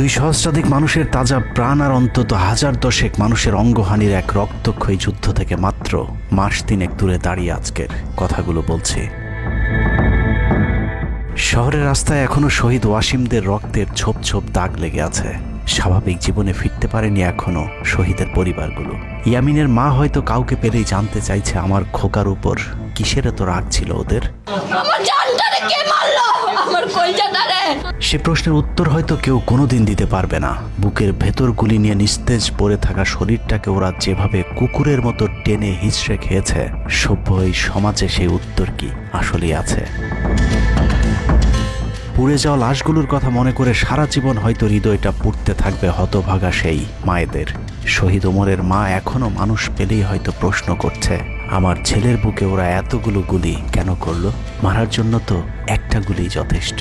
দুই সহস্রাধিক মানুষের তাজা প্রাণ আর অন্তত হাজার দশেক মানুষের অঙ্গহানির এক রক্তক্ষয়ী যুদ্ধ থেকে মাত্র মাস তিনেক দূরে দাঁড়িয়ে আজকের কথাগুলো বলছি। শহরের রাস্তায় এখনো শহীদ ওয়াসিমদের রক্তের ছোপ ছোপ দাগ লেগে আছে। স্বাভাবিক জীবনে ফিরতে পারেনি এখনো শহীদের পরিবারগুলো। ইয়ামিনের মা হয়তো কাউকে পেলেই জানতে চাইছে আমার খোকার উপর কিসের এত রাগ ছিল ওদের। সে প্রশ্নের উত্তর হয়তো কেউ কোনোদিন দিতে পারবে না। বুকের ভেতর গুলি নিয়ে নিস্তেজ পড়ে থাকা শরীরটাকে ওরা যেভাবে কুকুরের মতো টেনে হিঁচড়ে খেয়েছে, সভ্য এই সমাজে সেই উত্তর কি আসলেই আছে? পুড়ে যাওয়া লাশগুলোর কথা মনে করে সারা জীবন হয়তো হৃদয়টা পুড়তে থাকবে হতভাগা সেই মায়েদের। শহীদ ওমরের মা এখনো মানুষ পেলেই হয়তো প্রশ্ন করছে, আমার ছেলের বুকে ওরা এতগুলো গুলি কেন করলো? মারার জন্য তো একটা গুলি যথেষ্ট।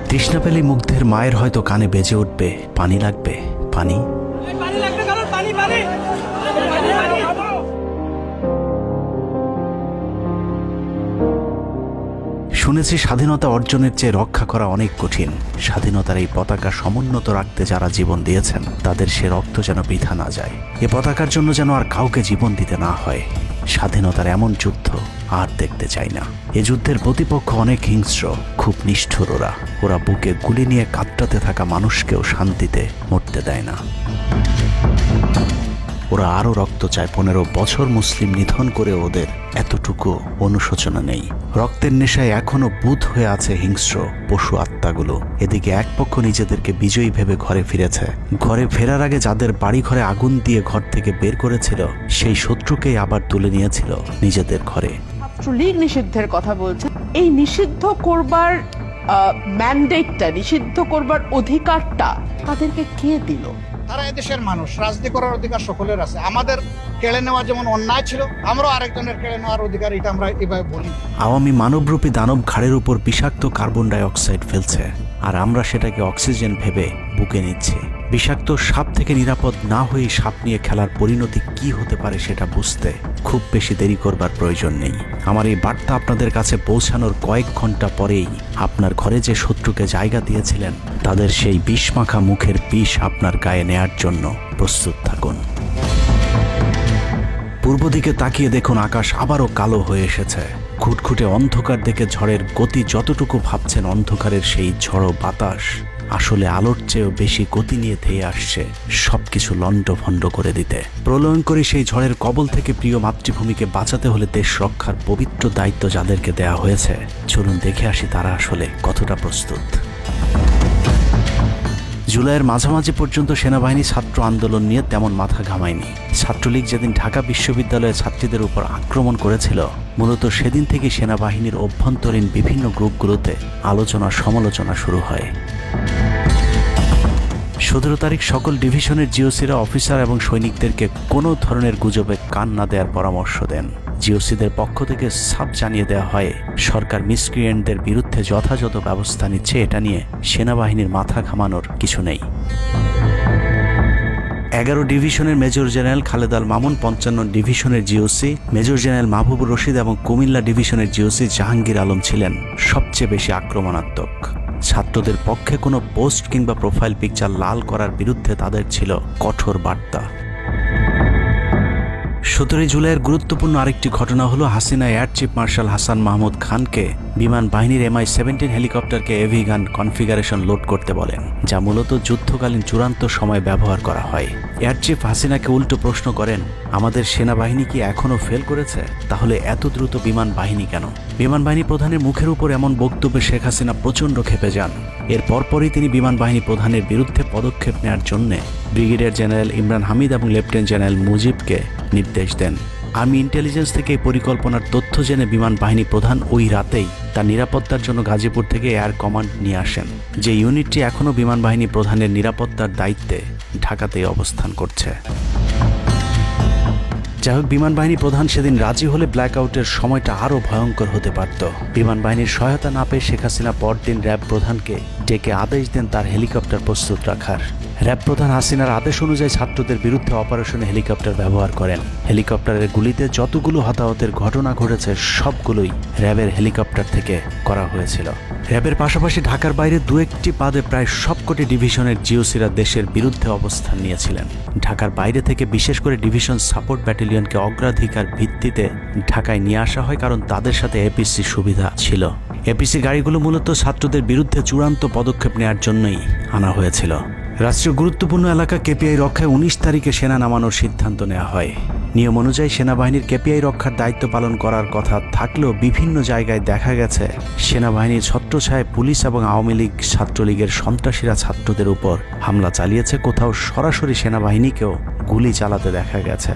তৃষ্ণা পেলে মুগ্ধের মায়ের হয়তো কানে বেজে উঠবে, পানি লাগবে, পানি। শুনেছি স্বাধীনতা অর্জনের চেয়ে রক্ষা করা অনেক কঠিন। স্বাধীনতার এই পতাকা সমুন্নত রাখতে যারা জীবন দিয়েছেন তাদের সে রক্ত যেন বৃথা না যায়। এ পতাকার জন্য যেন আর কাউকে জীবন দিতে না হয়। স্বাধীনতার এমন যুদ্ধ আর দেখতে চাই না। এ যুদ্ধের প্রতিপক্ষ অনেক হিংস্র, খুব নিষ্ঠুর। ওরা বুকে গুলি নিয়ে কাতরাতে থাকা মানুষকেও শান্তিতে মরতে দেয় না। ওরা আরও রক্ত চায়। 15 বছর মুসলিম নিধন করে ওদের এতটুকু অনুশোচনা নেই। রক্তের নেশায় এখনো বুঁদ হয়ে আছে হিংস্র পশু আত্মাগুলো। এদিকে এক পক্ষ নিজেদেরকে বিজয়ী ভেবে ঘরে ফিরেছে। ঘরে ফেরার আগে যাদের বাড়ি ঘরে আগুন দিয়ে ঘর থেকে বের করেছিল, সেই শত্রুকেই আবার তুলে নিয়েছিল নিজেদের ঘরে। ছাত্রলীগ নিষিদ্ধের কথা বলছে। এই নিষিদ্ধ করবার ম্যান্ডেটটা, নিষিদ্ধ করবার অধিকারটা তাদেরকে কে দিল? তারা এদেশের মানুষ, রাজনীতি করার অধিকার সকলের আছে। আমাদের কেড়ে নেওয়া যেমন অন্যায় ছিল, আমরাও আরেকজনের কেড়ে নেওয়ার অধিকার, এটা আমরা এভাবে বলি। আওয়ামী মানবরূপী দানব ঘাড়ের উপর বিষাক্ত কার্বন ডাই অক্সাইড ফেলছে, আর আমরা সেটাকে অক্সিজেন ভেবে বুকে নিচ্ছি। বিষাক্ত সাপ থেকে নিরাপদ না হয়ে সাপ নিয়ে খেলার পরিণতি কি হতে পারে সেটা বুঝতে খুব বেশি দেরি করবার প্রয়োজন নেই। আমার এই বার্তা আপনাদের কাছে পৌঁছানোর কয়েক ঘন্টা পরেই আপনার ঘরে যে শত্রুকে জায়গা দিয়েছিলেন তাদের সেই বিষমাখা মুখের বিষ আপনার গায়ে নেয়ার জন্য প্রস্তুত থাকুন। পূর্ব দিকে তাকিয়ে দেখুন, আকাশ আবারও কালো হয়ে এসেছে। খুটখুটে অন্ধকার দেখে ঝড়ের গতি যতটুকু ভাবছেন, অন্ধকারের সেই ঝড়ো বাতাস আসলে আলোর চেয়েও বেশি গতি নিয়ে ধেয়ে আসছে সবকিছু লণ্ডভণ্ড করে দিতে। প্রলয়ঙ্করী সেই ঝড়ের কবল থেকে প্রিয় মাতৃভূমিকে বাঁচাতে হলে দেশ রক্ষার পবিত্র দায়িত্ব যাদেরকে দেয়া হয়েছে, চলুন দেখে আসি তারা আসলে কতটা প্রস্তুত। জুলাইয়ের মাঝামাঝি পর্যন্ত সেনাবাহিনী ছাত্র আন্দোলন নিয়ে তেমন মাথা ঘামায়নি। ছাত্রলীগ যেদিন ঢাকা বিশ্ববিদ্যালয়ের ছাত্রীদের উপর আক্রমণ করেছিল, মূলত সেদিন থেকে সেনাবাহিনীর অভ্যন্তরীণ বিভিন্ন গ্রুপগুলোতে আলোচনা সমালোচনা শুরু হয়। 17 তারিখ সকল ডিভিশনের জিওসিরা অফিসার এবং সৈনিকদেরকে কোনো ধরনের গুজবে কান না দেওয়ার পরামর্শ দেন। জিওসিদের পক্ষ থেকে সাফ জানিয়ে দেওয়া হয়, সরকার মিসক্রিয়েন্টদের বিরুদ্ধে যথাযথ ব্যবস্থা নিচ্ছে, এটা নিয়ে সেনাবাহিনীর মাথা ঘামানোর কিছু নেই। 11 ডিভিশনের মেজর জেনারেল খালেদ আল মামুন, 55 ডিভিশনের GOC major general Mahbubur Rashid এবং কুমিল্লা ডিভিশনের জিওসি জাহাঙ্গীর আলম ছিলেন সবচেয়ে বেশি আক্রমণাত্মক। ছাত্রদের পক্ষে কোনো পোস্ট কিংবা প্রোফাইল পিকচার লাল করার বিরুদ্ধে তাদের ছিল কঠোর বার্তা। 17 জুলাইয়ের গুরুত্বপূর্ণ আরেকটি ঘটনা হলো, Hasina air chief marshal Hasan Mahmud খানকে বিমান বাহিনীর MI-17 হেলিকপ্টারকে এভি গান কনফিগারেশন লোড করতে বলেন, যা মূলত যুদ্ধকালীন চূড়ান্ত সময় ব্যবহার করা হয়। এয়ার চিফ হাসিনাকে উল্টো প্রশ্ন করেন, আমাদের সেনাবাহিনী কি এখনও ফেল করেছে? তাহলে এত দ্রুত বিমান বাহিনী কেন? বিমান বাহিনী প্রধানের মুখের উপর এমন বক্তব্যে শেখ হাসিনা প্রচণ্ড ক্ষেপে যান। এর পরপরই তিনি বিমান বাহিনী প্রধানের বিরুদ্ধে পদক্ষেপ নেওয়ার জন্য ব্রিগেডিয়ার জেনারেল ইমরান হামিদ এবং লেফটেন্যান্ট জেনারেল মুজিবকে নির্দেশ দেন। আর্মি ইন্টেলিজেন্স থেকে এই পরিকল্পনার তথ্য জেনে বিমান বাহিনী প্রধান ওই রাতেই তার নিরাপত্তার জন্য গাজীপুর থেকে এয়ার কমান্ড নিয়ে আসেন, যে ইউনিটটি এখনও বিমান বাহিনী প্রধানের নিরাপত্তার দায়িত্বে ঢাকাতেই অবস্থান করছে। যাই হোক, বিমান বাহিনী প্রধান সেদিন রাজি হলে ব্ল্যাকআউটের সময়টা আরও ভয়ঙ্কর হতে পারত। বিমান বাহিনীর সহায়তা না পেয়ে শেখ হাসিনা পরদিন র্যাব প্রধানকে ডেকে আদেশ দেন তার হেলিকপ্টার প্রস্তুত রাখার। র্যাব প্রধান হাসিনার আদেশ অনুযায়ী ছাত্রদের বিরুদ্ধে অপারেশনে হেলিকপ্টার ব্যবহার করেন। হেলিকপ্টারের গুলিতে যতগুলো হতাহতের ঘটনা ঘটেছে সবগুলোই র্যাবের হেলিকপ্টার থেকে করা হয়েছিল। র্যাবের পাশাপাশি ঢাকার বাইরে দু একটি পাদে প্রায় সবকটি ডিভিশনের জিওসিরা দেশের বিরুদ্ধে অবস্থান নিয়েছিলেন। ঢাকার বাইরে থেকে বিশেষ করে ডিভিশন সাপোর্ট ব্যাটালিয়নকে অগ্রাধিকার ভিত্তিতে ঢাকায় নিয়ে আসা হয়, কারণ তাদের সাথে এপিসি সুবিধা ছিল। এপিসি গাড়িগুলো মূলত ছাত্রদের বিরুদ্ধে চূড়ান্ত পদক্ষেপ নেওয়ার জন্যই আনা হয়েছিল। রাষ্ট্রীয় গুরুত্বপূর্ণ এলাকা কেপিআই রক্ষায় 19 তারিখে সেনা নামানোর সিদ্ধান্ত নেওয়া হয়। নিয়ম অনুযায়ী সেনাবাহিনীর কেপিআই রক্ষার দায়িত্ব পালন করার কথা থাকলেও বিভিন্ন জায়গায় দেখা গেছে সেনাবাহিনীর ছত্রছায়ায় পুলিশ এবং আওয়ামী লীগ ছাত্রলীগের সন্ত্রাসীরা ছাত্রদের উপর হামলা চালিয়েছে। কোথাও সরাসরি সেনাবাহিনীকেও গুলি চালাতে দেখা গেছে।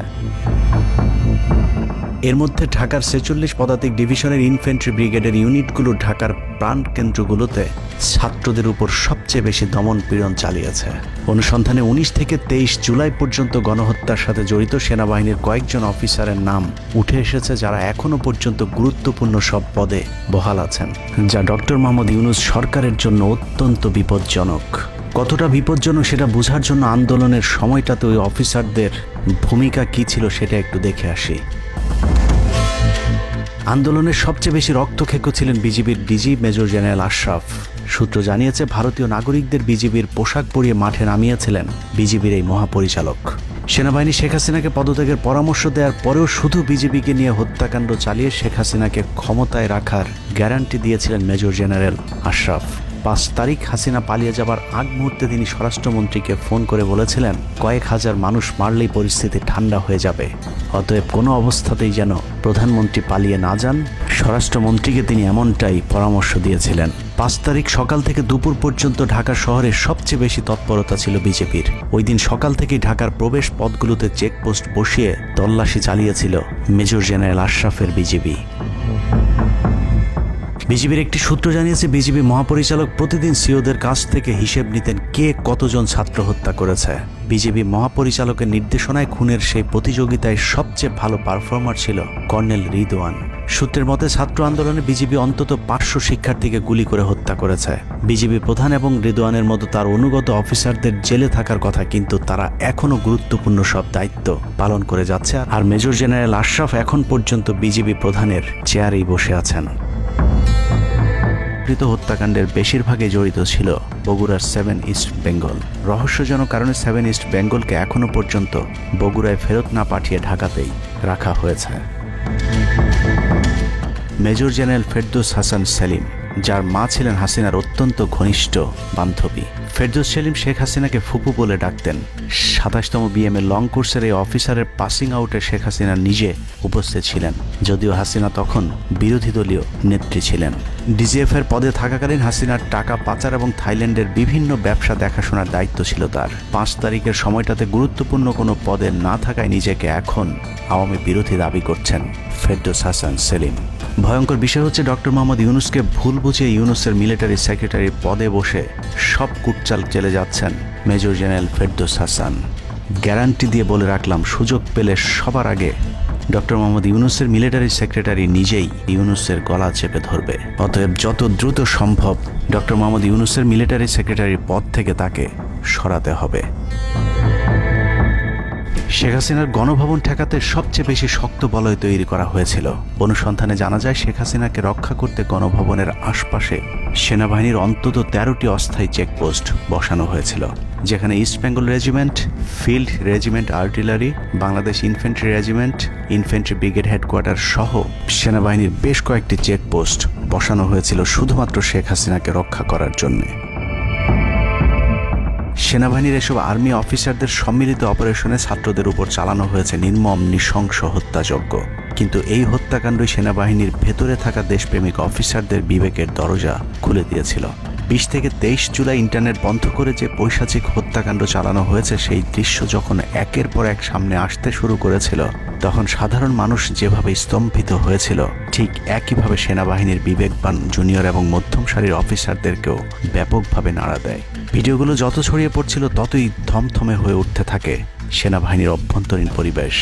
এর মধ্যে ঢাকার 46 পদাতিক ডিভিশনের ইনফ্যান্ট্রি ব্রিগেডের ইউনিটগুলো ঢাকার প্রাণ কেন্দ্রগুলোতে ছাত্রদের উপর সবচেয়ে বেশি দমন পীড়ন চালিয়েছে। অনুসন্ধানে 19 থেকে 23 জুলাই পর্যন্ত গণহত্যার সাথে জড়িত সেনাবাহিনীর কয়েকজন অফিসারের নাম উঠে এসেছে, যারা এখনো পর্যন্ত গুরুত্বপূর্ণ সব পদে বহাল আছেন, যা ডক্টর মোহাম্মদ ইউনূস সরকারের জন্য অত্যন্ত বিপজ্জনক। কতটা বিপজ্জনক সেটা বোঝার জন্য আন্দোলনের সময়টাতে ওই অফিসারদের ভূমিকা কী ছিল সেটা একটু দেখে আসি। আন্দোলনের সবচেয়ে বেশি রক্তক্ষেকো ছিলেন বিজিবির ডিজি মেজর জেনারেল আশরাফ। সূত্র জানিয়েছে, ভারতীয় নাগরিকদের বিজিবির পোশাক পরিয়ে মাঠে নামিয়েছিলেন বিজিবির এই মহাপরিচালক। সেনাবাহিনী শেখ হাসিনাকে পদত্যাগের পরামর্শ দেওয়ার পরেও শুধু বিজিবিকে নিয়ে হত্যাকাণ্ড চালিয়ে শেখ হাসিনাকে ক্ষমতায় রাখার গ্যারান্টি দিয়েছিলেন মেজর জেনারেল আশরাফ। 5 তারিখ হাসিনা পালিয়ে যাবার আগ মুহূর্তে তিনি স্বরাষ্ট্রমন্ত্রীকে ফোন করে বলেছিলেন, কয়েক হাজার মানুষ মারলেই পরিস্থিতি ঠান্ডা হয়ে যাবে, অতএব কোনো অবস্থাতেই যেন প্রধানমন্ত্রী পালিয়ে না যান। স্বরাষ্ট্রমন্ত্রীকে তিনি এমনটাই পরামর্শ দিয়েছিলেন। 5 তারিখ সকাল থেকে দুপুর পর্যন্ত ঢাকা শহরে সবচেয়ে বেশি তৎপরতা ছিল বিজেপির। ওই দিন সকাল থেকেই ঢাকার প্রবেশ পথগুলোতে চেকপোস্ট বসিয়ে তল্লাশি চালিয়েছিল মেজর জেনারেল আশরাফের বিজিবি। বিজিবির একটি সূত্র জানিয়েছে, বিজিবি মহাপরিচালক প্রতিদিন সিওদের কাছ থেকে হিসেব নিতেন কে কতজন ছাত্র হত্যা করেছে। বিজিবি মহাপরিচালকের নির্দেশনায় খুনের সেই প্রতিযোগিতায় সবচেয়ে ভালো পারফর্মার ছিল কর্নেল রিদওয়ান। সূত্রের মতে, ছাত্র আন্দোলনে বিজিবি অন্তত 500 শিক্ষার্থীকে গুলি করে হত্যা করেছে। বিজিবি প্রধান এবং রিদওয়ানের মতো তার অনুগত অফিসারদের জেলে থাকার কথা, কিন্তু তারা এখনও গুরুত্বপূর্ণ সব দায়িত্ব পালন করে যাচ্ছে। আর মেজর জেনারেল আশরাফ এখন পর্যন্ত বিজিবি প্রধানের চেয়ারেই বসে আছেন। হত্যাকাণ্ডের বেশিরভাগই জড়িত ছিল বগুড়ার 7 ইস্ট বেঙ্গল। রহস্যজনক কারণে 7 ইস্ট বেঙ্গলকে এখনো পর্যন্ত বগুড়ায় ফেরত না পাঠিয়ে ঢাকাতেই রাখা হয়েছে। মেজর জেনারেল ফেরদৌস হাসান সেলিম, যার মা ছিলেন হাসিনার অত্যন্ত ঘনিষ্ঠ বান্ধবী। ফেরদৌস সেলিম শেখ হাসিনাকে ফুপু বলে ডাকতেন। 27তম বিএমএ লং কোর্সের এই অফিসারের পাসিং আউটে শেখ হাসিনা নিজে উপস্থিত ছিলেন, যদিও হাসিনা তখন বিরোধী দলীয় নেত্রী ছিলেন। ডিজিএফের পদে থাকাকালীন হাসিনার টাকা পাচার এবং থাইল্যান্ডের বিভিন্ন ব্যবসা দেখাশোনার দায়িত্ব ছিল তার। 5 তারিখের সময়টাতে গুরুত্বপূর্ণ কোনো পদে না থাকায় নিজেকে এখন আওয়ামী বিরোধী দাবি করছেন ফেরদৌস হাসান সেলিম। ভয়ঙ্কর বিষয় হচ্ছে, ডক্টর মোহাম্মদ ইউনূসকে ভুল বুঝিয়ে ইউনূসের মিলিটারি সেক্রেটারির পদে বসে সব কুটচাল চেলে যাচ্ছেন major general Ferdous Hasan. Guarantee দিয়ে বলে রাখলাম, সুযোগ পেলে সবার আগে ডক্টর মোহাম্মদ ইউনূসের মিলিটারি সেক্রেটারি নিজেই ইউনূসের গলা চেপে ধরবে। অতএব যত দ্রুত সম্ভব ডক্টর মোহাম্মদ ইউনূসের মিলিটারি সেক্রেটারির পদ থেকে তাকে সরাতে হবে। শেখ হাসিনার গণভবন ঠেকাতে সবচেয়ে বেশি শক্ত বলয় তৈরি করা হয়েছিল। অনুসন্ধানে জানা যায়, শেখ হাসিনাকে রক্ষা করতে গণভবনের আশপাশে সেনাবাহিনীর অন্তত 13টি অস্থায়ী চেকপোস্ট বসানো হয়েছিল, যেখানে east Bengal regiment, field regiment artillery, Bangladesh infantry regiment, infantry brigade headquarter সহ সেনাবাহিনীর বেশ কয়েকটি চেকপোস্ট বসানো হয়েছিল শুধুমাত্র শেখ হাসিনাকে রক্ষা করার জন্যে। সেনাবাহিনীর এসব আর্মি অফিসারদের সম্মিলিত অপারেশনে ছাত্রদের উপর চালানো হয়েছে নির্মম নৃশংস হত্যাযজ্ঞ। কিন্তু এই হত্যাকাণ্ডই সেনাবাহিনীর ভেতরে থাকা দেশপ্রেমিক অফিসারদের বিবেকের দরজা খুলে দিয়েছিল। 20 থেকে 23 জুলাই ইন্টারনেট বন্ধ করে যে পৈশাচিক হত্যাকাণ্ড চালানো হয়েছে, সেই দৃশ্য যখন একের পর এক সামনে আসতে শুরু করেছিল, তখন সাধারণ মানুষ যেভাবে স্তম্ভিত হয়েছিল, ঠিক একইভাবে সেনাবাহিনীর বিবেকবান জুনিয়র এবং মধ্যম সারির অফিসারদেরকেও ব্যাপকভাবে নাড়া দেয়। ভিডিওগুলো যত ছড়িয়ে পড়ছিল, ততই থমথমে হয়ে উঠতে থাকে সেনাবাহিনীর অভ্যন্তরীণ পরিবেশ।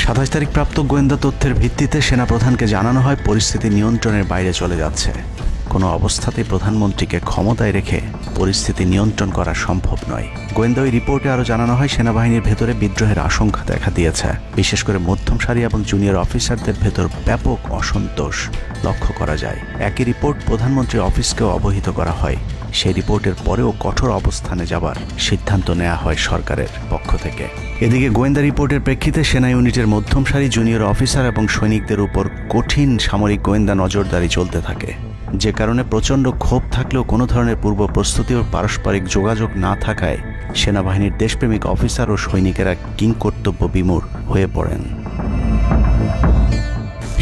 27 তারিখ প্রাপ্ত গোয়েন্দা তথ্যের ভিত্তিতে সেনাপ্রধানকে জানানো হয় পরিস্থিতি নিয়ন্ত্রণের বাইরে চলে যাচ্ছে। কোনো অবস্থাতেই প্রধানমন্ত্রীকে ক্ষমতায় রেখে পরিস্থিতি নিয়ন্ত্রণ করা সম্ভব নয়। গোয়েন্দা ওই রিপোর্টে আরও জানানো হয়, সেনাবাহিনীর ভেতরে বিদ্রোহের আশঙ্কা দেখা দিয়েছে। বিশেষ করে মধ্যম সারি এবং জুনিয়র অফিসারদের ভেতর ব্যাপক অসন্তোষ লক্ষ্য করা যায়। একই রিপোর্ট প্রধানমন্ত্রীর অফিসকেও অবহিত করা হয়। সেই রিপোর্টের পরেও কঠোর অবস্থানে যাবার সিদ্ধান্ত নেওয়া হয় সরকারের পক্ষ থেকে। এদিকে গোয়েন্দা রিপোর্টের প্রেক্ষিতে সেনা ইউনিটের মধ্যম সারি জুনিয়র অফিসার এবং সৈনিকদের উপর কঠিন সামরিক গোয়েন্দা নজরদারি চলতে থাকে, যে কারণে প্রচণ্ড ক্ষোভ থাকলেও কোনো ধরনের পূর্ব প্রস্তুতি ও পারস্পরিক যোগাযোগ না থাকায় সেনাবাহিনীর দেশপ্রেমিক অফিসার ও সৈনিকেরা কিংকর্তব্য বিমূঢ় হয়ে পড়েন।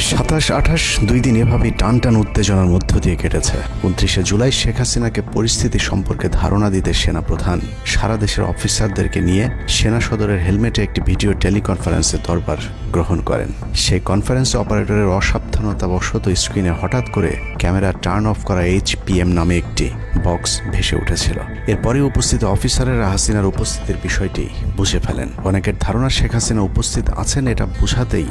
27-28 দুই দিন এভাবেই টান উত্তেজনার মধ্য দিয়ে কেটেছে। 29শে জুলাই শেখ হাসিনাকে পরিস্থিতি সম্পর্কে ধারণা দিতে সেনাপ্রধান সারা দেশের অফিসারদেরকে নিয়ে সেনা সদরের হেলমেটে একটি ভিডিও টেলিকনফারেন্সে দরবার গ্রহণ করেন। সেই কনফারেন্সে অপারেটরের অসাবধানতাবশত স্ক্রিনে হঠাৎ করে ক্যামেরা টার্ন অফ করা HPM নামে একটি বক্স ভেসে উঠেছিল। এরপরে উপস্থিত অফিসারেরা হাসিনার উপস্থিতির বিষয়টি বুঝে ফেলেন। অনেকের ধারণা শেখ হাসিনা উপস্থিত আছেন এটা বুঝাতেই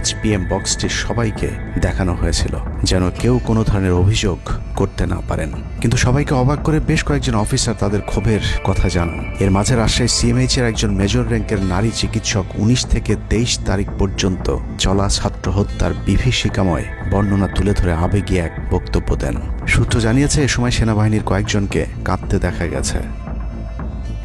HPM বক্সটি সবাইকে দেখানো হয়েছিল, যেন কেউ কোনো ধরনের অভিযোগ করতে না পারেন। কিন্তু সবাইকে অবাক করে বেশ কয়েকজন অফিসার তাদের ক্ষোভের কথা জানান। এর মাঝে রাজশাহী CMH এর একজন মেজর র্যাঙ্কের নারী চিকিৎসক 19 থেকে 23 তারিখ পর্যন্ত চলা ছাত্র হত্যার বিভীষিকাময় বর্ণনা তুলে ধরে আবেগী এক বক্তব্য দেন। সূত্র জানিয়েছে, এ সময় সেনাবাহিনীর কয়েকজনকে কাঁদতে দেখা গেছে।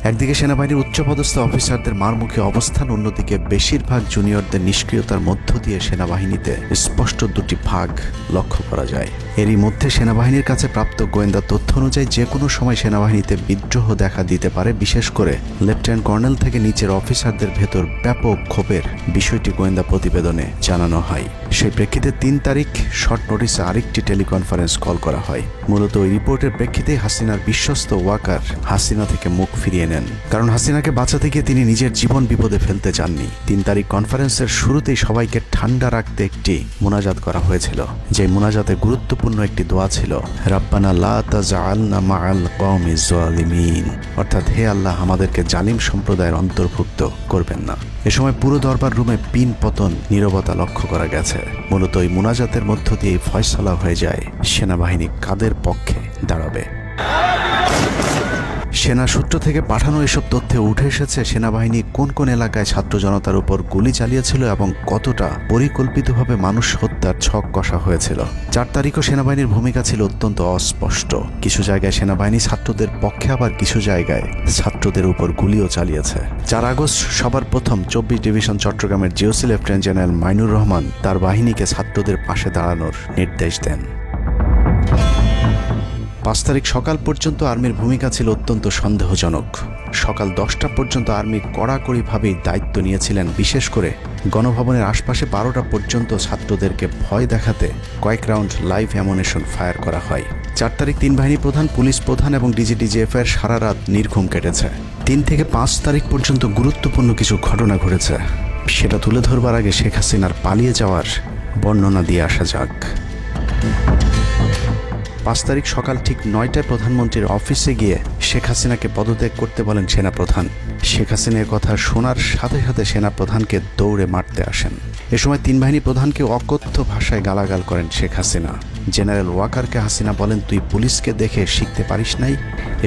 একদিকে সেনাবাহিনীর উচ্চপদস্থ অফিসারদের মারমুখী অবস্থান, অন্যদিকে বেশিরভাগ জুনিয়রদের নিষ্ক্রিয়তার মধ্য দিয়ে সেনাবাহিনীতে স্পষ্ট দুটি ভাগ লক্ষ্য করা যায়। এরই মধ্যে সেনাবাহিনীর কাছে প্রাপ্ত গোয়েন্দা তথ্য অনুযায়ী যে কোনো সময় সেনাবাহিনীতে বিদ্রোহ দেখা দিতে পারে। বিশেষ করে লেফটেন্যান্ট কর্নেল থেকে নিচের অফিসারদের ভেতর ব্যাপক ক্ষোভের বিষয়টি গোয়েন্দা প্রতিবেদনে জানানো হয়। সেই প্রেক্ষিতে 3 তারিখ শর্ট নোটিসে আরেকটি টেলিকনফারেন্স কল করা হয়। মূলত ওই রিপোর্টের প্রেক্ষিতে হাসিনার বিশ্বস্ত ওয়াকার হাসিনা থেকে মুখ ফিরিয়ে নেন, কারণ হাসিনাকে বাঁচাতে গিয়ে তিনি নিজের জীবন বিপদে ফেলতে চাননি। 3 তারিখ কনফারেন্সের শুরুতেই সবাইকে ঠান্ডা রাখতে একটি মোনাজাত করা হয়েছিল। যে মোনাজাতে গুরুত্বপূর্ণ একটি দোয়া ছিল, রাব্বানা লা তাজআলনা মাআল কওমিজ জালিমিন, অর্থাৎ হে আল্লাহ, আমাদেরকে জালিম সম্প্রদায়ের অন্তর্ভুক্ত করবেন না। এ সময় পুরো দরবার রুমে পিন পতন নীরবতা লক্ষ্য করা গেছে। মূলত এই মোনাজাতের মধ্য দিয়ে ফয়সালা হয়ে যায় সেনাবাহিনী কাদের পক্ষে দাঁড়াবে। সেনা সূত্র থেকে পাঠানো এসব তথ্যে উঠে এসেছে সেনাবাহিনী কোন কোন এলাকায় ছাত্র জনতার উপর গুলি চালিয়েছিল এবং কতটা পরিকল্পিতভাবে মানুষ হত্যার ছক কষা হয়েছিল। 4 তারিখও সেনাবাহিনীর ভূমিকা ছিল অত্যন্ত অস্পষ্ট। কিছু জায়গায় সেনাবাহিনী ছাত্রদের পক্ষে, আবার কিছু জায়গায় ছাত্রদের উপর গুলিও চালিয়েছে। 4 আগস্ট সবার প্রথম 24 ডিভিশন চট্টগ্রামের GOC lieutenant general Mainur Rahman তার বাহিনীকে ছাত্রদের পাশে দাঁড়ানোর নির্দেশ দেন। 5 তারিখ সকাল পর্যন্ত আর্মির ভূমিকা ছিল অত্যন্ত সন্দেহজনক। সকাল 10টা পর্যন্ত আর্মি কড়াকড়িভাবেই দায়িত্ব নিয়েছিলেন। বিশেষ করে গণভবনের আশপাশে 12টা পর্যন্ত ছাত্রদেরকে ভয় দেখাতে কয়েক রাউন্ড লাইভ অ্যামুনেশন ফায়ার করা হয়। 4 তারিখ 3 বাহিনী প্রধান, পুলিশ প্রধান এবং DGDGF এর সারা রাত নির্ঘুম কেটেছে। 3 থেকে 5 তারিখ পর্যন্ত গুরুত্বপূর্ণ কিছু ঘটনা ঘটেছে, সেটা তুলে ধরবার আগে শেখ হাসিনার পালিয়ে যাওয়ার বর্ণনা দিয়ে আসা যাক। 5 তারিখ সকাল ঠিক 9টায় প্রধানমন্ত্রীর অফিসে গিয়ে শেখ হাসিনাকে পদত্যাগ করতে বলেন সেনাপ্রধান। শেখ হাসিনার কথা শোনার সাথে সাথে সেনাপ্রধানকে দৌড়ে মারতে আসেন। এ সময় 3 বাহিনী প্রধানকে অকথ্য ভাষায় গালাগাল করেন শেখ হাসিনা। জেনারেল ওয়াকারকে হাসিনা বলেন, তুই পুলিশকে দেখে শিখতে পারিস নাই।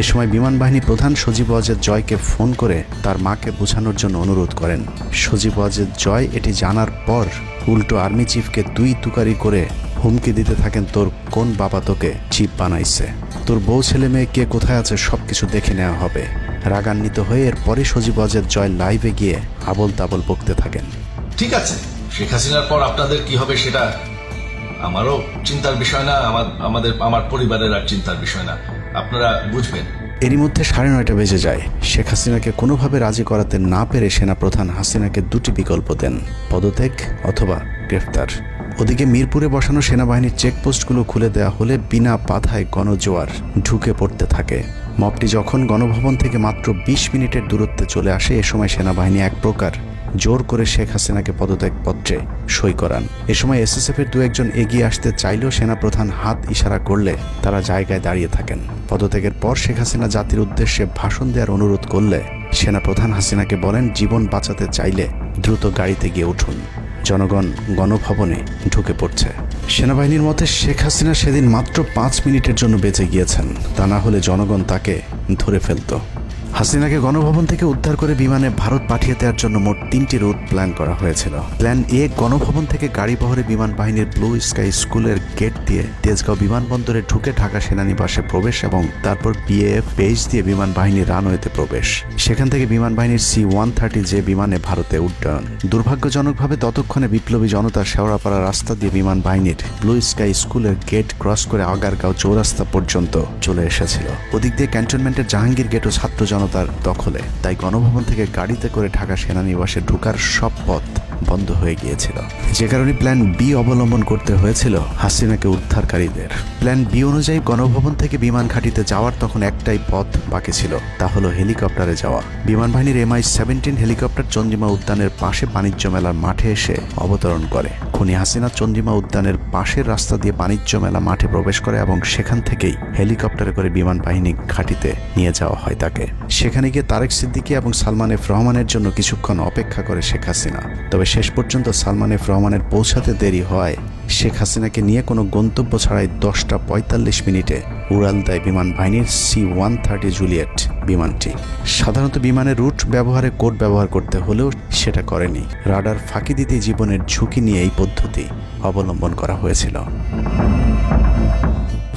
এ সময় বিমান বাহিনী প্রধান সজীব ওয়াজেদ জয়কে ফোন করে তার মাকে বোঝানোর জন্য অনুরোধ করেন। সজীব ওয়াজেদ জয় এটি জানার পর উল্টো আর্মি চিফকে তুই তুকারি করে হুমকি দিতে থাকেন, তোর কোন বাবা তোকে চিফ বানাইছে, তোর বউ ছেলে মেয়ে কে কোথায় আছে সবকিছু দেখে নেওয়া হবে। রাগান্বিত হয়ে এরপরে সজীব ওয়াজেদ জয় লাইভে গিয়ে আবল তাবল বকতে থাকেন। ঠিক আছে, শেখ হাসিনার পর আপনাদের কি হবে সেটা আমারও চিন্তার বিষয় না, আমার পরিবারের আর চিন্তার বিষয় না, আপনারা বুঝবেন। এরই মধ্যে 9:30 বেজে যায়। শেখ হাসিনাকে কোনোভাবে রাজি করাতে না পেরে সেনাপ্রধান হাসিনাকে 2টি বিকল্প দেন, পদত্যাগ অথবা গ্রেফতার। ওদিকে মিরপুরে বসানো সেনাবাহিনীর চেকপোস্টগুলো খুলে দেওয়া হলে বিনা বাধায় গণজোয়ার ঢুকে পড়তে থাকে। মবটি যখন গণভবন থেকে মাত্র 20 মিনিটের দূরত্বে চলে আসে, এ সময় সেনাবাহিনী এক প্রকার জোর করে শেখ হাসিনাকে পদত্যাগপত্রে সই করান। এ সময় SSF এর 2-1 এগিয়ে আসতে চাইলেও সেনাপ্রধান হাত ইশারা করলে তারা জায়গায় দাঁড়িয়ে থাকেন। পদত্যাগের পর শেখ হাসিনা জাতির উদ্দেশ্যে ভাষণ দেওয়ার অনুরোধ করলে সেনাপ্রধান হাসিনাকে বলেন, জীবন বাঁচাতে চাইলে দ্রুত গাড়িতে গিয়ে উঠুন, জনগণ গণভবনে ঢুকে পড়ছে। সেনাবাহিনীর মতে শেখ হাসিনা সেদিন মাত্র 5 মিনিটের জন্য বেঁচে গিয়েছেন, তা না হলে জনগণ তাকে ধরে ফেলত। হাসিনাকে গণভবন থেকে উদ্ধার করে বিমানে ভারত পাঠিয়ে দেওয়ার জন্য মোট 3টি রুট প্ল্যান করা হয়েছিল। প্ল্যান এ, গণভবন থেকে গাড়ি বহরে বিমান বাহিনীর ব্লু স্কাই স্কুলের গেট দিয়ে তেজগাঁও বিমানবন্দরে ঢুকে ঢাকা সেনানিবাসে প্রবেশ এবং তারপর বিএএফ বেস দিয়ে বিমান বাহিনীর রানওয়েতে প্রবেশ। সেখান থেকে বিমান বাহিনীর C-130 যে বিমানে ভারতে উড্ডয়ন। দুর্ভাগ্যজনকভাবে ততক্ষণে বিপ্লবী জনতা শেওড়াপাড়া রাস্তা দিয়ে বিমান বাহিনীর ব্লু স্কাই স্কুলের গেট ক্রস করে আগারগাঁও চৌরাস্তা পর্যন্ত চলে এসেছিল। ওদিক দিয়ে ক্যান্টনমেন্টের জাহাঙ্গীর গেটও ছাত্র জনতার দখলে, তাই গণভবন থেকে গাড়িতে করে ঢাকা সেনানিবাসে ঢোকার সব পথ বন্ধ হয়ে গিয়েছিল, যে কারণে প্ল্যান বি অবলম্বন করতে হয়েছিল হাসিনাকে উদ্ধারকারীদের। প্ল্যান বি অনুযায়ী গণভবন থেকে বিমান ঘাঁটিতে যাওয়ার তখন একটাই পথ বাকি ছিল, তা হলো হেলিকপ্টারে যাওয়া। বিমান বাহিনীর MI-17 হেলিকপ্টার চন্দ্রিমা উদ্যানের পাশে বাণিজ্য মেলার মাঠে এসে অবতরণ করে। খুনি হাসিনা চন্দ্রিমা উদ্যানের পাশের রাস্তা দিয়ে বাণিজ্য মেলা মাঠে প্রবেশ করে এবং সেখান থেকেই হেলিকপ্টারে করে বিমান বাহিনী ঘাঁটিতে নিয়ে যাওয়া হয় তাকে। সেখানে গিয়ে তারেক সিদ্দিকী এবং সালমান এফ রহমানের জন্য কিছুক্ষণ অপেক্ষা করে শেখ হাসিনা। তবে শেষ পর্যন্ত সালমান এফ রহমানের পৌঁছাতে দেরি হয় শেখ হাসিনাকে নিয়ে কোনো গন্তব্য ছাড়াই 10টা 45 মিনিটে উড়াল দেয় বিমান বাহিনীর C-130 জুলিয়েট বিমানটি। সাধারণত বিমানের রুট ব্যবহারে কোড ব্যবহার করতে হলেও সেটা করেনি। রাডার ফাঁকি দিতে জীবনের ঝুঁকি নিয়ে এই পদ্ধতি অবলম্বন করা হয়েছিল।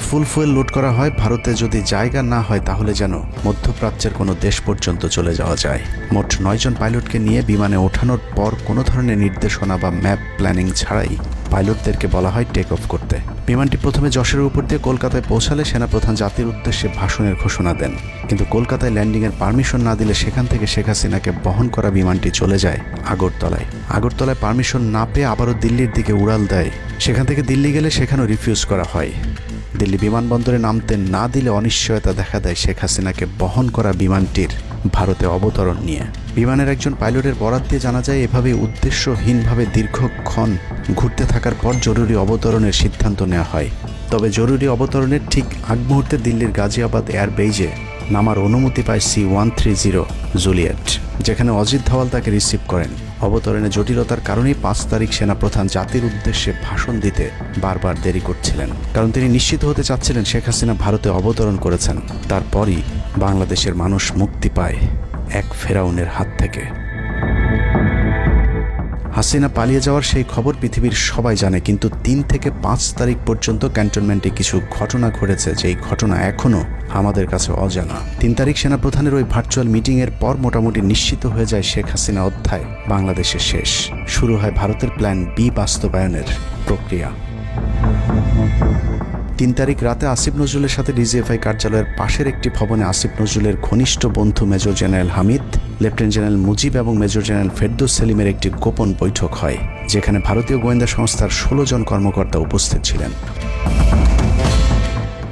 ফুল ফুয়েল লোড করা হয়, ভারতে যদি জায়গা না হয় তাহলে যেন মধ্যপ্রাচ্যের কোনো দেশ পর্যন্ত চলে যাওয়া যায়। মোট 9 জন পাইলটকে নিয়ে বিমানে ওঠানোর পর কোনো ধরনের নির্দেশনা বা ম্যাপ প্ল্যানিং ছাড়াই পাইলটদেরকে বলা হয় টেক অফ করতে। বিমানটি প্রথমে যশোরের উপর দিয়ে কলকাতায় পৌঁছালে সেনাপ্রধান জাতির উদ্দেশ্যে ভাষণের ঘোষণা দেন, কিন্তু কলকাতায় ল্যান্ডিংয়ের পারমিশন না দিলে সেখান থেকে শেখ হাসিনাকে বহন করা বিমানটি চলে যায় আগরতলায়। আগরতলায় পারমিশন না পেয়ে আবারও দিল্লির দিকে উড়াল দেয়। সেখান থেকে দিল্লি গেলে সেখানেও রিফিউজ করা হয়। দিল্লি বিমানবন্দরে নামতে না দিলে অনিশ্চয়তা দেখা দেয় শেখ হাসিনাকে বহন করা বিমানটির ভারতে অবতরণ নিয়ে। বিমানের একজন পাইলটের বরাত দিয়ে জানা যায় এভাবে উদ্দেশ্যহীনভাবে দীর্ঘক্ষণ ঘুরতে থাকার পর জরুরি অবতরণের সিদ্ধান্ত নেওয়া হয়। তবে জরুরি অবতরণের ঠিক আগ মুহূর্তে দিল্লির গাজিয়াবাদ এয়ারবেজে নামার অনুমতি পায় C-130 জুলিয়েট, যেখানে অজিত ধওয়াল তাকে রিসিভ করেন। অবতরণে জটিলতার কারণেই 5 তারিখ সেনাপ্রধান জাতির উদ্দেশ্যে ভাষণ দিতে বারবার দেরি করছিলেন, কারণ তিনি নিশ্চিত হতে চাচ্ছিলেন শেখ হাসিনা ভারতে অবতরণ করেছেন। তারপরই বাংলাদেশের মানুষ মুক্তি পায় এক ফেরাউনের হাত থেকে। হাসিনা পালিয়ে যাওয়ার সেই খবর পৃথিবীর সবাই জানে, কিন্তু 3 থেকে 5 তারিখ পর্যন্ত ক্যান্টনমেন্টে কিছু ঘটনা ঘটেছে যেই ঘটনা এখনও আমাদের কাছে অজানা। 3 তারিখ সেনাপ্রধানের ওই ভার্চুয়াল মিটিংয়ের পর মোটামুটি নিশ্চিত হয়ে যায় শেখ হাসিনা অধ্যায় বাংলাদেশের শেষ। শুরু হয় ভারতের প্ল্যান বি বাস্তবায়নের প্রক্রিয়া। 3 তারিখ রাতে আসিফ নজরুলের সাথে ডিজিএফআই কার্যালয়ের পাশের একটি ভবনে আসিফ নজরুলের ঘনিষ্ঠ বন্ধু major general Hamid, lieutenant general Mujib এবং মেজর জেনারেল ফেরদৌস সেলিমের একটি গোপন বৈঠক হয়, যেখানে ভারতীয় গোয়েন্দা সংস্থার 16 জন কর্মকর্তা উপস্থিত ছিলেন।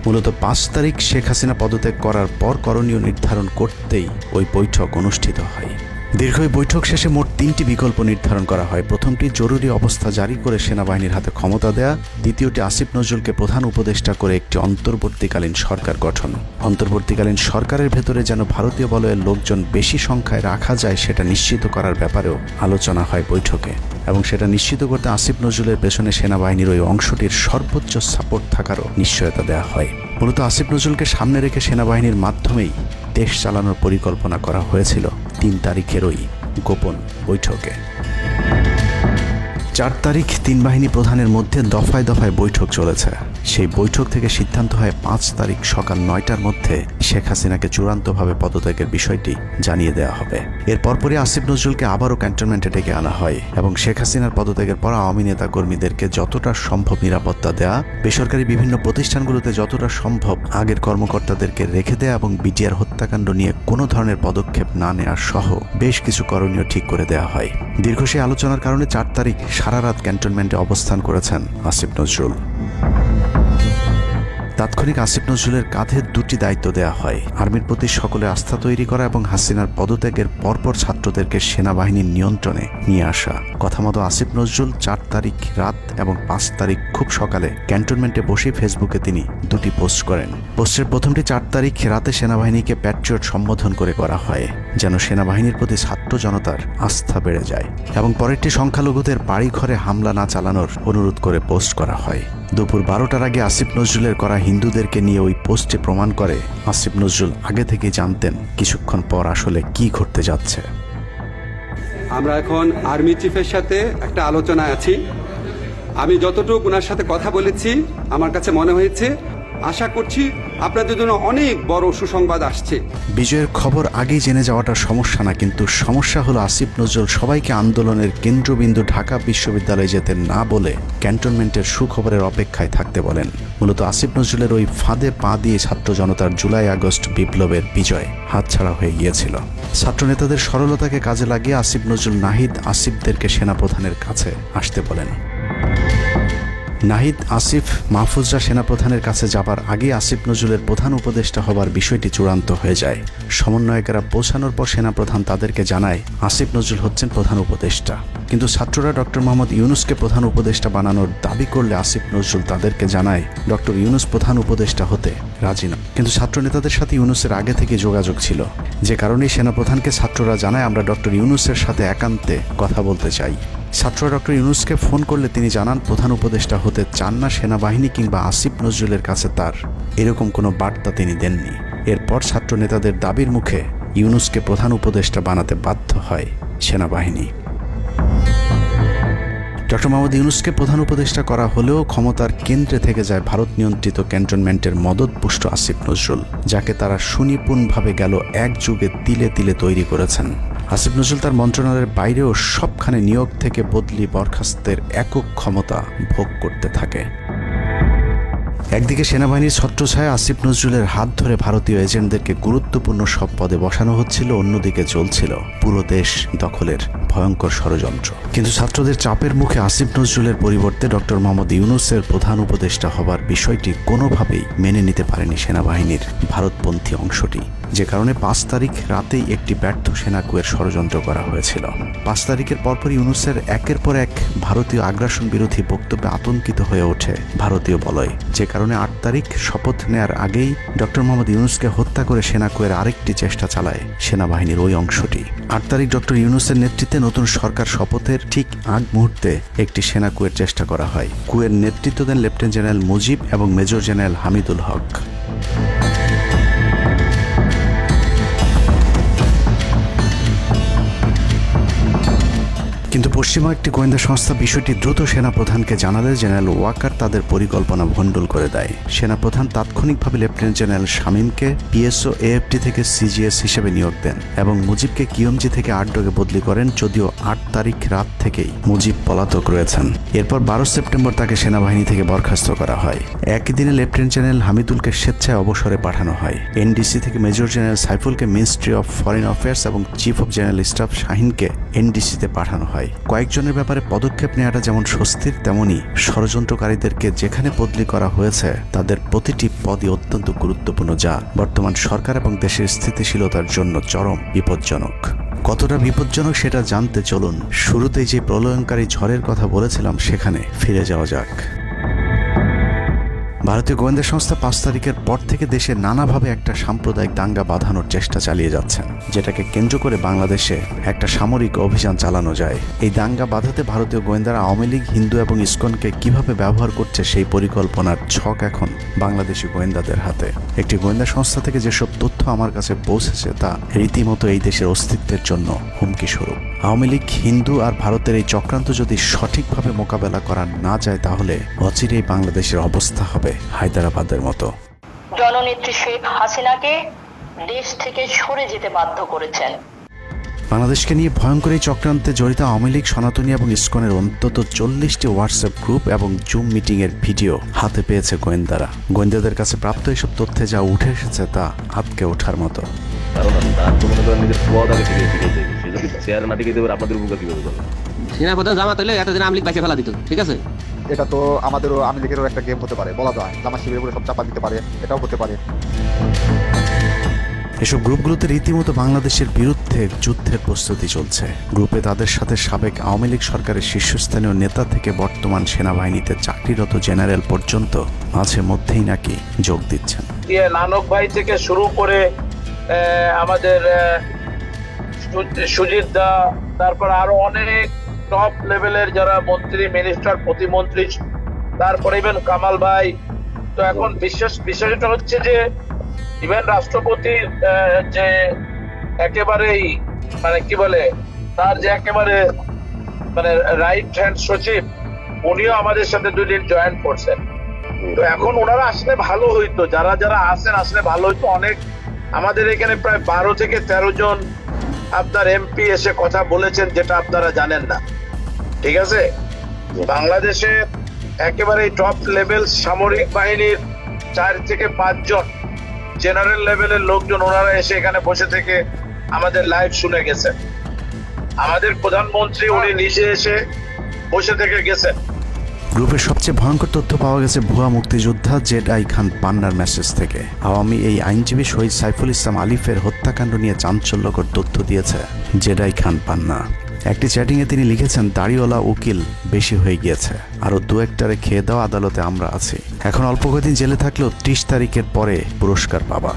মূলত 5 তারিখ শেখ হাসিনা পদত্যাগ করার পর করণীয় নির্ধারণ করতেই ওই বৈঠক অনুষ্ঠিত হয়। দীর্ঘ বৈঠক শেষে মোট 3টি বিকল্প নির্ধারণ করা হয়। প্রথমটি জরুরি অবস্থা জারি করে সেনাবাহিনীর হাতে ক্ষমতা দেয়া, দ্বিতীয়টি আসিফ নজরুলকে প্রধান উপদেষ্টা করে একটি অন্তর্বর্তীকালীন সরকার গঠন। অন্তর্বর্তীকালীন সরকারের ভেতরে যেন ভারতীয় বলয়ের লোকজন বেশি সংখ্যায় রাখা যায় সেটা নিশ্চিত করার ব্যাপারেও আলোচনা হয় বৈঠকে, এবং সেটা নিশ্চিত করতে আসিফ নজরুলের পেছনে সেনাবাহিনীর ওই অংশটির সর্বোচ্চ সাপোর্ট থাকারও নিশ্চয়তা দেওয়া হয়। মূলত আসিফ নজরুলকে সামনে রেখে সেনাবাহিনীর মাধ্যমেই দেশ চালানোর পরিকল্পনা করা হয়েছিল 3 তারিখের ওই গোপন বৈঠকে। 4 তারিখ 3 বাহিনী প্রধানের মধ্যে দফায় দফায় বৈঠক চলেছে। সেই বৈঠক থেকে সিদ্ধান্ত হয় 5 তারিখ সকাল 9টার মধ্যে শেখ হাসিনাকে চূড়ান্তভাবে পদত্যাগের বিষয়টি জানিয়ে দেওয়া হবে। এর পরপরই আসিফ নজরুলকে আবারও ক্যান্টনমেন্টে ডেকে আনা হয় এবং শেখ হাসিনার পদত্যাগের পর আওয়ামী নেতা কর্মীদেরকে যতটা সম্ভব নিরাপত্তা দেয়া, বেসরকারি বিভিন্ন প্রতিষ্ঠানগুলোতে যতটা সম্ভব আগের কর্মকর্তাদেরকে রেখে দেয়া এবং বিটিআর হত্যাকাণ্ড নিয়ে কোনো ধরনের পদক্ষেপ না নেওয়ার সহ বেশ কিছু করণীয় ঠিক করে দেওয়া হয়। দীর্ঘ সেই আলোচনার কারণে 4 তারিখ সারা রাত ক্যান্টনমেন্টে অবস্থান করেছেন আসিফ নজরুল। তাৎক্ষণিক আসিফ নজরুলের কাঁধে 2টি দায়িত্ব দেওয়া হয়: আর্মির প্রতি সকলে আস্থা তৈরি করা এবং হাসিনার পদত্যাগের পরপর ছাত্রদেরকে সেনাবাহিনীর নিয়ন্ত্রণে নিয়ে আসা। কথা মতো আসিফ নজরুল 4 তারিখ রাত এবং 5 তারিখ খুব সকালে ক্যান্টনমেন্টে বসে ফেসবুকে তিনি 2টি পোস্ট করেন। পোস্টের প্রথমটি 4 তারিখ রাতে সেনাবাহিনীকে প্যাট্রিয়ট সম্বোধন করে করা হয়। যেন সেনাবাহিনীর প্রতি ছাত্র জনতার আস্থা বেড়ে যায়। এবং পরেরটি সংখ্যালঘুদের বাড়িঘরে হামলা না চালানোর অনুরোধ করে পোস্ট করা হয়। দুপুর 12টার আগে আসিফ নজরুলের করা হিন্দুদেরকে নিয়ে ওই পোস্টে প্রমাণ করে আসিফ নজরুল আগে থেকে জানতেন কিছুক্ষণ পর আসলে কি ঘটতে যাচ্ছে। আমরা এখন আর্মি চিফের সাথে একটা আলোচনায় আছি। আমি যতটুকু ওনার সাথে কথা বলেছি আমার কাছে মনে হয়েছে, আশা করছি আপনাদের জন্য অনেক বড় সুসংবাদ আসছে। বিজয়ের খবর আগেই জেনে যাওয়াটা সমস্যা না, কিন্তু সমস্যা হলো আসিফ নজরুল সবাইকে আন্দোলনের কেন্দ্রবিন্দু ঢাকা বিশ্ববিদ্যালয়ে যেতে না বলে ক্যান্টনমেন্টের সুখবরের অপেক্ষায় থাকতে বলেন। মূলত আসিফ নজরুলের ওই ফাঁদে পা দিয়ে ছাত্র জনতার জুলাই আগস্ট বিপ্লবের বিজয় হাতছাড়া হয়ে গিয়েছিল। ছাত্র নেতাদের সরলতাকে কাজে লাগিয়ে আসিফ নজরুল নাহিদ আসিফদেরকে সেনাপ্রধানের কাছে আসতে বলেন। নাহিদ, আসিফ, মাহফুজরা সেনাপ্রধানের কাছে যাবার আগে আসিফ নজরুলের প্রধান উপদেষ্টা হবার বিষয়টি চূড়ান্ত হয়ে যায়। সমন্বয়কেরা পৌঁছানোর পর সেনাপ্রধান তাদেরকে জানায় আসিফ নজরুল হচ্ছেন প্রধান উপদেষ্টা। কিন্তু ছাত্ররা ডক্টর মোহাম্মদ ইউনুসকে প্রধান উপদেষ্টা বানানোর দাবি করলে আসিফ নজরুল তাদেরকে জানায় ডক্টর ইউনুস প্রধান উপদেষ্টা হতে রাজি না। কিন্তু ছাত্র নেতাদের সাথে ইউনুসের আগে থেকে যোগাযোগ ছিল, যে কারণেই সেনাপ্রধানকে ছাত্ররা জানায় আমরা ডক্টর ইউনুসের সাথে একান্তে কথা বলতে চাই। ছাত্ররা ডক্টর ইউনুসকে ফোন করলে তিনি জানান প্রধান উপদেষ্টা হতে চান না সেনাবাহিনী কিংবা আসিফ নজরুলের কাছে তার এরকম কোনো বার্তা তিনি দেননি। এরপর ছাত্র নেতাদের দাবির মুখে ইউনুসকে প্রধান উপদেষ্টা বানাতে বাধ্য হয় সেনাবাহিনী। ডক্টর মোহাম্মদ ইউনুসকে প্রধান উপদেষ্টা করা হলেও ক্ষমতার কেন্দ্রে থেকে যায় ভারত নিয়ন্ত্রিত ক্যান্টনমেন্টের মদতপুষ্ট আসিফ নজরুল, যাকে তারা সুনিপুণভাবে গেল এক যুগে তিলে তিলে তৈরি করেছেন। আসিফ নজরুল তার মন্ত্রণালয়ের বাইরেও সবখানে নিয়োগ থেকে বদলি বরখাস্তের একক ক্ষমতা ভোগ করতে থাকে। একদিকে সেনাবাহিনীর ছত্রছায়া আসিফ নজরুলের হাত ধরে ভারতীয় এজেন্টদেরকে গুরুত্বপূর্ণ সব পদে বসানো হচ্ছিল, অন্যদিকে চলছিল পুরো দেশ দখলের ভয়ঙ্কর ষড়যন্ত্র। কিন্তু ছাত্রদের চাপের মুখে আসিফ নজরুলের পরিবর্তে ডক্টর মোহাম্মদ ইউনুসের প্রধান উপদেষ্টা হবার বিষয়টি কোনোভাবেই মেনে নিতে পারেনি সেনাবাহিনীর ভারতপন্থী অংশটি, যে কারণে 5 তারিখ রাতেই একটি ব্যর্থ সেনা কুয়ের ষড়যন্ত্র করা হয়েছিল। 5 তারিখের পরপরই ইউনুসের একের পর এক ভারতীয় আগ্রাসন বিরোধী বক্তব্যে আতঙ্কিত হয়ে ওঠে ভারতীয় বলয়, যে কারণে 8 তারিখ শপথ নেয়ার আগেই ডক্টর মোহাম্মদ ইউনুসকে হত্যা করে সেনা কুয়ের আরেকটি চেষ্টা চালায় সেনাবাহিনীর ওই অংশটি। 8 তারিখ ডক্টর ইউনুসের নেতৃত্বে নতুন সরকার শপথের ঠিক আগ মুহূর্তে একটি সেনা কুয়ের চেষ্টা করা হয়। কুয়ের নেতৃত্ব দেন লেফটেন্যান্ট জেনারেল মুজিব এবং মেজর জেনারেল হামিদুল হক। কিন্তু পশ্চিমা একটি গোয়েন্দা সংস্থা বিষয়টি দ্রুত সেনাপ্রধানকে জানালে জেনারেল ওয়াকার তাদের পরিকল্পনা ভণ্ডুল করে দেয়। সেনাপ্রধান তাৎক্ষণিকভাবে লেফটেন্যান্ট জেনারেল শামীমকে পিএসও এএফটি থেকে সিজিএস হিসেবে নিয়োগ দেন এবং মুজিবকে কিউএমজি থেকে আটডগে বদলি করেন, যদিও 8 তারিখ রাত থেকেই মুজিব পলাতক রয়েছেন। এরপর 12 সেপ্টেম্বর তাকে সেনাবাহিনী থেকে বরখাস্ত করা হয়। একই দিনে লেফটেন্যান্ট জেনারেল হামিদুলকে স্বেচ্ছায় অবসরে পাঠানো হয়। এনডিসি থেকে মেজর জেনারেল সাইফুলকে মিনিস্ট্রি অফ ফরেন অ্যাফেয়ার্স এবং চিফ অফ জেনারেল স্টাফ শাহিনকে এনডিসিতে পাঠানো হয়। কয়েকজনের ব্যাপারে পদক্ষেপ নেওয়াটা যেমন স্বস্তির, তেমনি ষড়যন্ত্রকারীদেরকে যেখানে বদলি করা হয়েছে তাদের প্রতিটি পদই অত্যন্ত গুরুত্বপূর্ণ, যা বর্তমান সরকার এবং দেশের স্থিতিশীলতার জন্য চরম বিপজ্জনক। কতটা বিপজ্জনক সেটা জানতে চলুন শুরুতেই যে প্রলয়ঙ্কারী ঝড়ের কথা বলেছিলাম সেখানে ফিরে যাওয়া যাক। ভারতীয় গোয়েন্দা সংস্থা 5 তারিখের পর থেকে দেশে নানাভাবে একটা সাম্প্রদায়িক দাঙ্গা বাঁধানোর চেষ্টা চালিয়ে যাচ্ছেন, যেটাকে কেন্দ্র করে বাংলাদেশে একটা সামরিক অভিযান চালানো যায়। এই দাঙ্গা বাঁধাতে ভারতীয় গোয়েন্দারা আওয়ামী লীগ, হিন্দু এবং ইসকনকে কিভাবে ব্যবহার করছে সেই পরিকল্পনার ছক এখন বাংলাদেশি গোয়েন্দাদের হাতে। একটি গোয়েন্দা সংস্থা থেকে যেসব তথ্য আমার কাছে পৌঁছেছে তা রীতিমতো এই দেশের অস্তিত্বের জন্য হুমকি স্বরূপ। আওয়ামী লীগ, হিন্দু আর ভারতের এই চক্রান্ত যদি সঠিকভাবে মোকাবেলা করা না যায় তাহলে অচিরেই বাংলাদেশের অবস্থা হবে হায়দ্রাবাদের মতো। জননেত্রী শেখ হাসিনাকে দেশ থেকে সরে যেতে বাধ্য করেছেন। বাংলাদেশকে নিয়ে ভয়ঙ্কর এই চক্রান্তে জড়িত আওয়ামী লীগ, সনাতনী এবং ইসকনের অন্তত 40টি হোয়াটসঅ্যাপ গ্রুপ এবং জুম মিটিংয়ের ভিডিও হাতে পেয়েছে গোয়েন্দারা। গোয়েন্দাদের কাছে প্রাপ্ত এসব তথ্যে যা উঠে এসেছে তা আটকে ওঠার মতো। সেনাপ্রধান জামাত হলে এতদিন আওয়ামী লীগ বাইকে ফেলা দিত, ঠিক আছে? এটা তো আমাদেরও আওয়ামী লীগেরও একটা গেম হতে পারে, বলা যায় জামাত শিবিরের উপরে সব চাপা দিতে পারে, এটাও হতে পারে। এসব গ্রুপগুলোতে রীতিমতো বাংলাদেশের বিরুদ্ধে যুদ্ধের প্রস্তুতি চলছে। গ্রুপে তাদের সাথে সাবেক আওয়ামী লীগ সরকারের শীর্ষস্থানীয় নেতা থেকে বর্তমান সেনাবাহিনীতে চাকরিরত জেনারেল পর্যন্ত মাঝে মধ্যেই নাকি যোগ দিচ্ছেন। নানক ভাই থেকে শুরু করে আমাদের সুজিত দা, তারপর আরো অনেক টপ লেভেলের যারা মন্ত্রী, মিনিস্টার, প্রতিমন্ত্রী, তারপরে ইভেন কামাল ভাই। তো এখন বিষয়টা হচ্ছে যে ইভেন রাষ্ট্রপতি যে একেবারেই মানে কি বলে তার যে একেবারে মানে রাইট হ্যান্ড সচিব, উনিও আমাদের সাথে 2 দিন জয়েন করছেন। তো এখন ওনারা আসলে ভালো হইতো, যারা যারা আসেন আসলে ভালো হইতো। অনেক আমাদের এখানে প্রায় 12 থেকে 13 জন আপনার এমপি এসে কথা বলেছেন, যেটা আপনারা জানেন না। ঠিক আছে, বাংলাদেশে একেবারে টপ লেভেল সামরিক বাহিনীর 4 থেকে 5 জন জেনারেল লেভেলের লোকজন ওনারা এসে এখানে বসে থেকে আমাদের লাইভ শুনে গেছেন। আমাদের প্রধানমন্ত্রী উনি নিজে এসে বসে থেকে গেছেন। গ্রুপের সবচেয়ে ভয়ঙ্কর তথ্য পাওয়া গেছে ভুয়া মুক্তিযোদ্ধা জেডআই খান পান্নার মেসেজ থেকে। আওয়ামী এই আইনজীবী শহীদ সাইফুল ইসলাম আলিফের হত্যাকাণ্ড নিয়ে চাঞ্চল্যকর তথ্য দিয়েছে জেডআই খান পান্না। একটি চ্যাটিংয়ে তিনি লিখেছেন, দাড়িওয়ালা উকিল বেশি হয়ে গিয়েছে, আরও 2-1টারে খেয়ে দাও, আদালতে আমরা আছি। এখন অল্প কদিন জেলে থাকলেও 30 তারিখের পরে পুরস্কার পাবা।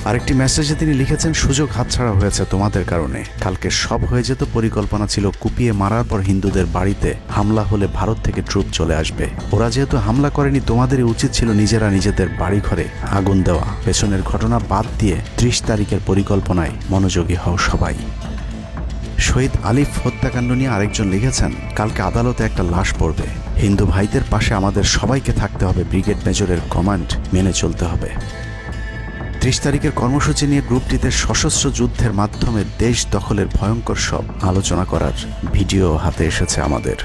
আরেকটি মেসেজে তিনি লিখেছেন, সুযোগ হাতছাড়া হয়েছে তোমাদের কারণে। কালকে সব হয়ে যেত, পরিকল্পনা ছিল কুপিয়ে মারার পর হিন্দুদের বাড়িতে হামলা হলে ভারত থেকে ট্রুপ চলে আসবে। ওরা যেহেতু হামলা করেনি, তোমাদেরই উচিত ছিল নিজেরা নিজেদের বাড়ি ঘরে আগুন দেওয়া। পেছনের ঘটনা বাদ দিয়ে 30 তারিখের পরিকল্পনায় মনোযোগী হও সবাই। শহীদ আলিফ হত্যাকাণ্ড নিয়ে আরেকজন লিখেছেন, কালকে আদালতে একটা লাশ পড়বে। হিন্দু ভাইদের পাশে আমাদের সবাইকে থাকতে হবে, ব্রিগেড মেজরের কমান্ড মেনে চলতে হবে। 30 তারিখের কর্মসূচি নিয়ে গ্রুপটিতে সশস্ত্র যুদ্ধের মাধ্যমে দেশ দখলের ভয়ঙ্কর সব আলোচনা করার ভিডিও হাতে এসেছে আমাদের।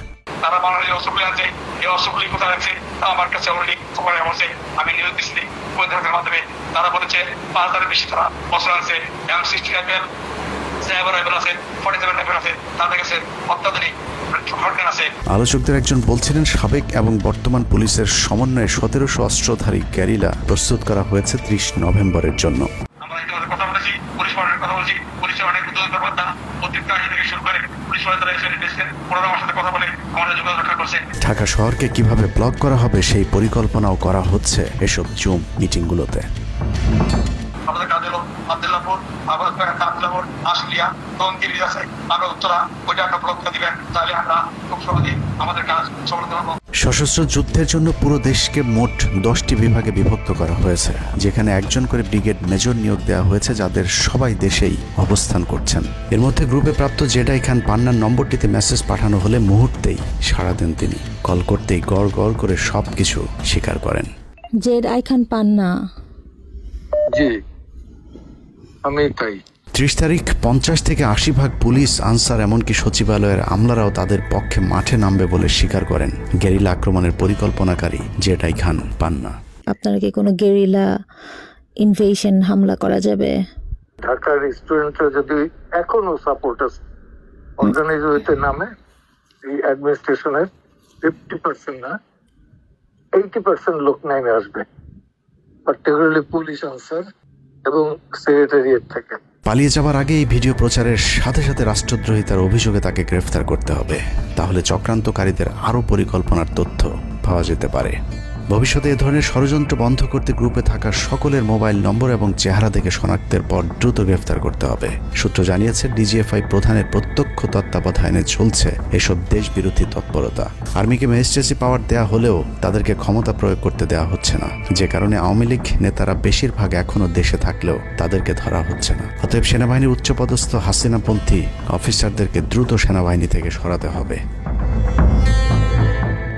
তারা বাংলাদেশের অস্ত্রগুলি আছে, এই অস্ত্রগুলি কোথায় আছে আমার কাছে অলরেডি খবর এসেছে। আমি নিউজ দিচ্ছি গোয়েন্দাদের মাধ্যমে। তারা বলেছে 5000-এর বেশি তারা অস্ত্র আছে, M60 রাইফেল, 7 রাইফেল আছে, 47 রাইফেল আছে, তাদের কাছে অত্যাধুনিক হটগান আছে। আলোচকদের একজন বলছিলেন, সাবেক এবং বর্তমান পুলিশের সমন্বয়ে 1700 অস্ত্রধারী গ্যারিলা প্রস্তুত করা হয়েছে 30 নভেম্বরের জন্য। আমরা ইতিমধ্যে কথা বলেছি, পুলিশ পার্টির কথা বলছি, পুলিশের অনেক উদ্যোগ ব্যাপারটা প্রত্যেক কাজ থেকে শুরু করে পুলিশ পার্টি তারা এসে এসেছেন, ওনারা আমার সাথে কথা বলে আমাদের যোগাযোগ রক্ষা করছে। ঢাকা শহরকে কিভাবে ব্লক করা হবে সেই পরিকল্পনাও করা হচ্ছে এসব জুম মিটিংগুলোতে। আমাদের কাজ হলো আব্দুল্লাহপুর, আব্দুল্লাহপুর, আশুলিয়া, টঙ্গীর আছে, আমরা উত্তরা ওইটা একটা ব্লক দিবেন, তাহলে আমরা খুব সহজেই আমাদের কাজ সফলতা পাবো। সশস্ত্র যুদ্ধের জন্য পুরো দেশকে মোট 10টি বিভাগে বিভক্ত করা হয়েছে, যেখানে একজন করে ব্রিগেড মেজর নিয়োগ দেওয়া হয়েছে, যাদের সবাই দেশেই অবস্থান করছেন। এর মধ্যে গ্রুপে প্রাপ্ত জেডআই খান পান্নার নম্বরটিতে মেসেজ পাঠানো হলে মুহূর্তেই সাড়া দেন তিনি। কল করতেই গড় গড় করে সবকিছু স্বীকার করেন। জেডআই খান পান্না, জি আমি তাই। 30 তারিখ 50 থেকে 80% পুলিশ, আনসার, এমনকি সচিবালয়ের আমলারাও তাদের পক্ষে মাঠে নামবে বলে স্বীকার করেন গেরিলা আক্রমণের পরিকল্পনাকারী জেডআই খান পান্না। আপনারা কি কোনো গেরিলা ইনভেশন হামলা করা যাবে? ঢাকার স্টুডেন্টরা যদি এখনো সাপোর্টার্স অর্গানাইজ হইতে নামে, এই অ্যাডমিনিস্ট্রেশনের 50% না 80% লোক নেমে আসবে, পার্টিকুলারলি পুলিশ, আনসার এবং সেক্রেটারিয়েট থেকে। পালিয়ে যাওয়ার আগে এই ভিডিও প্রচারের সাথে সাথে রাষ্ট্রদ্রোহিতার অভিযোগে তাকে গ্রেফতার করতে হবে। তাহলে চক্রান্তকারীদের আরও পরিকল্পনার তথ্য পাওয়া যেতে পারে। ভবিষ্যতে এ ধরনের ষড়যন্ত্র বন্ধ করতে গ্রুপে থাকা সকলের মোবাইল নম্বর এবং চেহারা দেখে শনাক্তের পর দ্রুত গ্রেফতার করতে হবে। সূত্র জানিয়েছে, ডিজিএফআই প্রধানের প্রত্যক্ষ তত্ত্বাবধানে চলছে এসব দেশবিরোধী তৎপরতা। আর্মিকে ম্যাজিস্ট্রেসি পাওয়ার দেয়া হলেও তাদেরকে ক্ষমতা প্রয়োগ করতে দেওয়া হচ্ছে না, যে কারণে আওয়ামী লীগ নেতারা বেশিরভাগ এখনও দেশে থাকলেও তাদেরকে ধরা হচ্ছে না। অতএব সেনাবাহিনীর উচ্চপদস্থ হাসিনাপন্থী অফিসারদেরকে দ্রুত সেনাবাহিনী থেকে সরাতে হবে।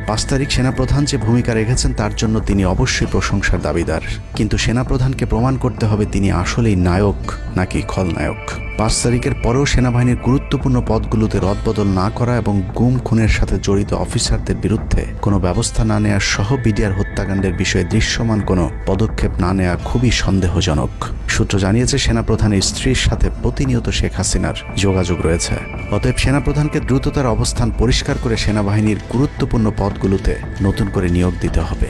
5 তারিখ সেনাপ্রধান যে ভূমিকা রেখেছেন তার জন্য তিনি অবশ্যই প্রশংসার দাবিদার, কিন্তু সেনাপ্রধানকে প্রমাণ করতে হবে তিনি আসলেই নায়ক নাকি খলনায়ক। 5 তারিখের পরেও সেনাবাহিনীর গুরুত্বপূর্ণ পদগুলোতে রদবদল না করা এবং গুম খুনের সাথে জড়িত অফিসারদের বিরুদ্ধে কোনো ব্যবস্থা না নেওয়া সহ বিডিআর হত্যাকাণ্ডের বিষয়ে দৃশ্যমান কোনো পদক্ষেপ না নেওয়া খুবই সন্দেহজনক। সূত্র জানিয়েছে, সেনাপ্রধানের স্ত্রীর সাথে প্রতিনিয়ত শেখ হাসিনার যোগাযোগ রয়েছে। অতএব সেনাপ্রধানকে দ্রুত তার অবস্থান পরিষ্কার করে সেনাবাহিনীর গুরুত্বপূর্ণ পদগুলোতে নতুন করে নিয়োগ দিতে হবে।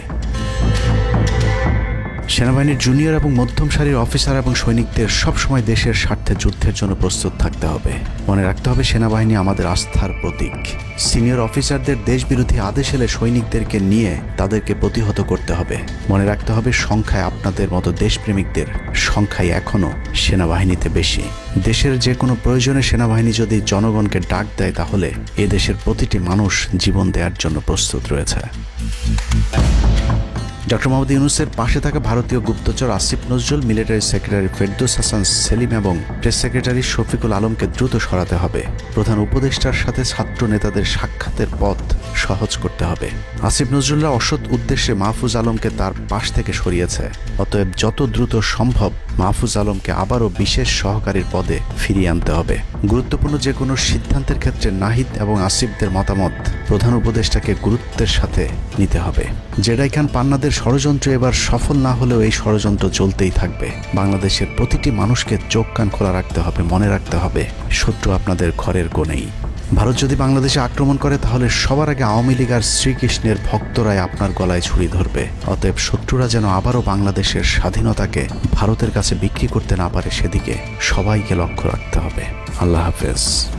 সেনাবাহিনীর জুনিয়র এবং মধ্যম সারির অফিসার এবং সৈনিকদের সবসময় দেশের স্বার্থে যুদ্ধের জন্য প্রস্তুত থাকতে হবে। মনে রাখতে হবে সেনাবাহিনী আমাদের আস্থার প্রতীক। সিনিয়র অফিসারদের দেশবিরোধী আদেশ এলে সৈনিকদেরকে নিয়ে তাদেরকে প্রতিহত করতে হবে। মনে রাখতে হবে সংখ্যায় আপনাদের মতো দেশপ্রেমিকদের সংখ্যাই এখনও সেনাবাহিনীতে বেশি। দেশের যে কোনো প্রয়োজনে সেনাবাহিনী যদি জনগণকে ডাক দেয় তাহলে এ দেশের প্রতিটি মানুষ জীবন দেওয়ার জন্য প্রস্তুত রয়েছে। ডক্টর মোহাম্মদ ইউনূসের পাশে থাকা ভারতীয় গুপ্তচর আসিফ নজরুল, মিলিটারি সেক্রেটারি ফেরদৌস হাসান সেলিম এবং প্রেস সেক্রেটারি শফিকুল আলমকে দ্রুত সরাতে হবে। প্রধান উপদেষ্টার সাথে ছাত্র নেতাদের সাক্ষাতের পথ সহজ করতে হবে। আসিফ নজরুল্লাহ অসৎ উদ্দেশ্যে মাহফুজ আলমকে তার পাশ থেকে সরিয়েছে। অতএব যত দ্রুত সম্ভব মাহফুজ আলমকে আবারও বিশেষ সহকারীর পদে ফিরিয়ে আনতে হবে। গুরুত্বপূর্ণ যে কোনো সিদ্ধান্তের ক্ষেত্রে নাহিদ এবং আসিফদের মতামত প্রধান উপদেষ্টাকে গুরুত্বের সাথে নিতে হবে। জেডাই খান পান্নাদের ষড়যন্ত্র এবার সফল না হলেও এই ষড়যন্ত্র চলতেই থাকবে। বাংলাদেশের প্রতিটি মানুষকে চোখ কান খোলা রাখতে হবে, মনে রাখতে হবে শত্রু আপনাদের ঘরের কোণেই। ভারত যদি বাংলাদেশে আক্রমণ করে তাহলে সবার আগে আওয়ামী লীগ আর শ্রীকৃষ্ণের ভক্তরাই আপনার গলায় ছুরি ধরবে। অতএব শত্রুরা যেন আবারও বাংলাদেশের স্বাধীনতাকে ভারতের কাছে বিক্রি করতে না পারে সেদিকে সবাইকে লক্ষ্য রাখতে হবে। আল্লাহ হাফেজ।